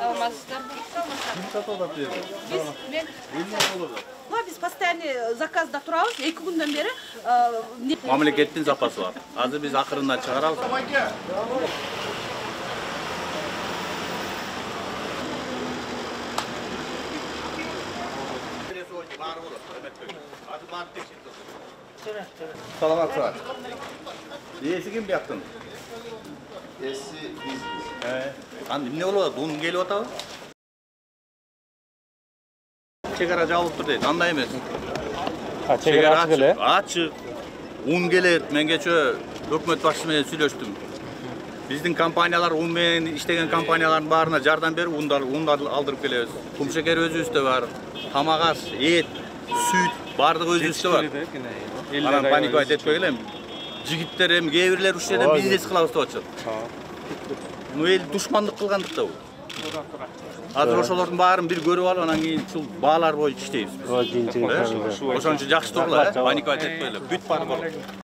Саламатсыздар. Biz постоянно заказда турабыз, 2 күндөн бери. Мамлекеттин запасы бар. Азыр биз акырында чыгарабыз. Саламатсыздар. Ээси ким бияктын? Esi biz. Аны эмне болуп атат? Ун келип атабы? Чегара жабылып тур дейт. Андай эмес. Чегара ачык эле? Ачык. Ун келет. Мен кечээ өкмөт башчысы менен сүйлөштүм. Биздин компаниялар ун менен иштеген компаниялардын баарына жардам берип, ундарды алдырып келебиз. Кумшекер өзүбүздө бар. Тамак аш, эт, сүт баардыгы өзүбүздө бар. Анан паниковать этпей элем. Жигиттер эми кээ бирлер ушул жерден бизнес кылабыз деп атышат. Ну эл душмандык кылгандык да бул. Азыр ошолордун баарын бир көрүп алып, анан кийин ушул баалар боюнча иштейбиз биз. Ошон үчүн жакшы тургула, паниковать этпей эле. Бүт бар болот.